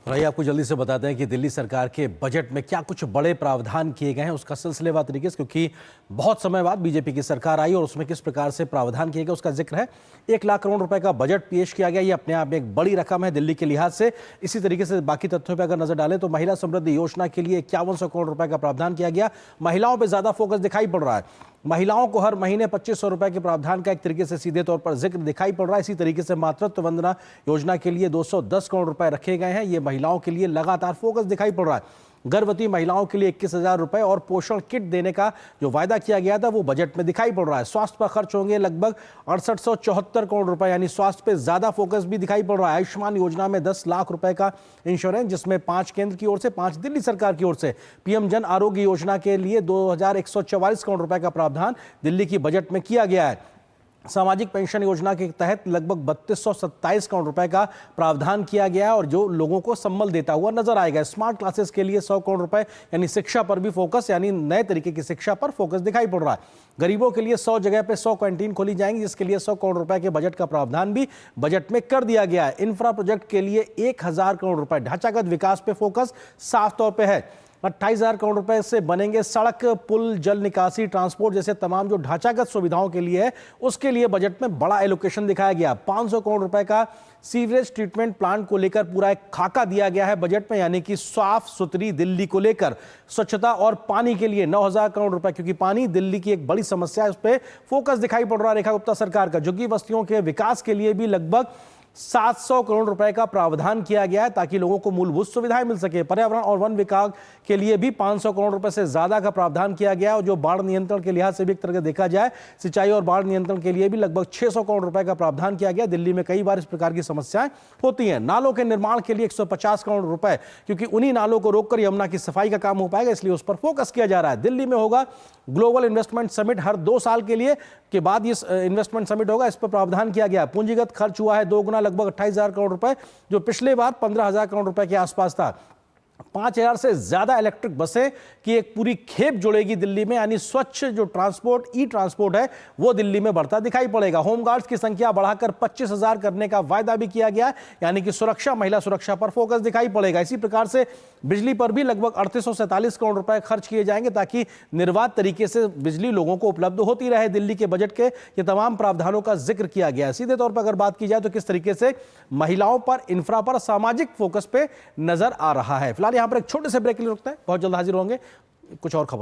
और आइए आपको जल्दी से बताते हैं कि दिल्ली सरकार के बजट में क्या कुछ बड़े प्रावधान किए गए हैं, उसका सिलसिलेवार तरीके से, क्योंकि बहुत समय बाद बीजेपी की सरकार आई और उसमें किस प्रकार से प्रावधान किए गए उसका जिक्र है। 1 लाख करोड़ रुपए का बजट पेश किया गया। ये अपने आप में एक बड़ी रकम है दिल्ली के लिहाज से। इसी तरीके से बाकी तथ्यों पर अगर नजर डालें तो महिला समृद्धि योजना के लिए 5100 करोड़ रुपए का प्रावधान किया गया। महिलाओं पर ज्यादा फोकस दिखाई पड़ रहा है। महिलाओं को हर महीने 2500 रुपए के प्रावधान का एक तरीके से सीधे तौर पर जिक्र दिखाई पड़ रहा है। इसी तरीके से मातृत्व वंदना योजना के लिए 210 करोड़ रुपए रखे गए हैं। ये महिलाओं के लिए लगातार फोकस दिखाई पड़ रहा है। गर्भवती महिलाओं के लिए 21,000 रुपए और पोषण किट देने का जो वायदा किया गया था वो बजट में दिखाई पड़ रहा है। स्वास्थ्य पर खर्च होंगे लगभग 6874 करोड़ रुपए, यानी स्वास्थ्य पे ज्यादा फोकस भी दिखाई पड़ रहा है। आयुष्मान योजना में 10 लाख रुपए का इंश्योरेंस, जिसमें 5 केंद्र की ओर से 5 दिल्ली सरकार की ओर से। पीएम जन आरोग्य योजना के लिए 2144 करोड़ रुपए का प्रावधान दिल्ली की बजट में किया गया है। सामाजिक पेंशन योजना के तहत लगभग 3227 करोड़ रुपए का प्रावधान किया गया है और जो लोगों को संबल देता हुआ नजर आएगा। स्मार्ट क्लासेस के लिए 100 करोड़ रुपए, यानी शिक्षा पर भी फोकस, यानी नए तरीके की शिक्षा पर फोकस दिखाई पड़ रहा है। गरीबों के लिए 100 जगह पे 100 कैंटीन खोली जाएंगी, जिसके लिए 100 करोड़ रुपए के बजट का प्रावधान भी बजट में कर दिया गया है। इंफ्रा प्रोजेक्ट के लिए 1000 करोड़ रुपए, ढांचागत विकास पे फोकस साफ तौर पर है। 28,000 करोड़ रुपए से बनेंगे सड़क, पुल, जल निकासी, ट्रांसपोर्ट जैसे तमाम जो ढांचागत सुविधाओं के लिए है, उसके लिए बजट में बड़ा एलोकेशन दिखाया गया। 500 करोड़ रुपए का सीवरेज ट्रीटमेंट प्लांट को लेकर पूरा एक खाका दिया गया है बजट में, यानी कि साफ सुथरी दिल्ली को लेकर। स्वच्छता और पानी के लिए 9,000 करोड़ रुपए, क्योंकि पानी दिल्ली की एक बड़ी समस्या है, उस पर फोकस दिखाई पड़ रहा है रेखा गुप्ता सरकार का। झुग्गी बस्तियों के विकास के लिए भी लगभग 700 करोड़ रुपए का प्रावधान किया गया है ताकि लोगों को मूलभूत सुविधाएं मिल सके। पर्यावरण और वन विभाग के लिए भी 500 करोड़ रुपए से ज्यादा का प्रावधान किया गया है और जो बाढ़ नियंत्रण के लिहाज से भी एक तरह से देखा जाए, सिंचाई और बाढ़ नियंत्रण के लिए भी लगभग 600 करोड़ रुपए का प्रावधान किया गया। दिल्ली में कई बार इस प्रकार की समस्याएं होती हैं। नालों के निर्माण के लिए 150 करोड़ रुपए, क्योंकि उन्हीं नालों को रोककर यमुना की सफाई का काम हो पाएगा, इसलिए उस पर फोकस किया जा रहा है। दिल्ली में होगा ग्लोबल इन्वेस्टमेंट समिट हर 2 साल के लिए, के बाद ये इन्वेस्टमेंट समिट होगा, इस पर प्रावधान किया गया। पूंजीगत खर्च हुआ है 2 गुना, लगभग 28,000 करोड़ रुपए, जो पिछले बार 15,000 करोड़ रुपए के आसपास था। 5,000 से ज्यादा इलेक्ट्रिक बसें की एक पूरी खेप जुड़ेगी दिल्ली में, यानी स्वच्छ जो ट्रांसपोर्ट, ई ट्रांसपोर्ट है, वो दिल्ली में बढ़ता दिखाई पड़ेगा। होमगार्ड्स की संख्या बढ़ाकर 25,000 करने का वायदा भी किया गया है, यानी कि सुरक्षा, महिला सुरक्षा पर फोकस दिखाई पड़ेगा। इसी प्रकार से बिजली पर भी लगभग 3847 करोड़ रुपए खर्च किए जाएंगे ताकि निर्बाध तरीके से बिजली लोगों को उपलब्ध होती रहे। दिल्ली के बजट के ये तमाम प्रावधानों का जिक्र किया गया है। सीधे तौर पर अगर बात की जाए तो किस तरीके से महिलाओं पर, इंफ्रा पर, सामाजिक फोकस पे नजर आ रहा है। फिलहाल यहां पर एक छोटे से ब्रेक के लिए रुकते हैं, बहुत जल्द हाजिर होंगे कुछ और खबर।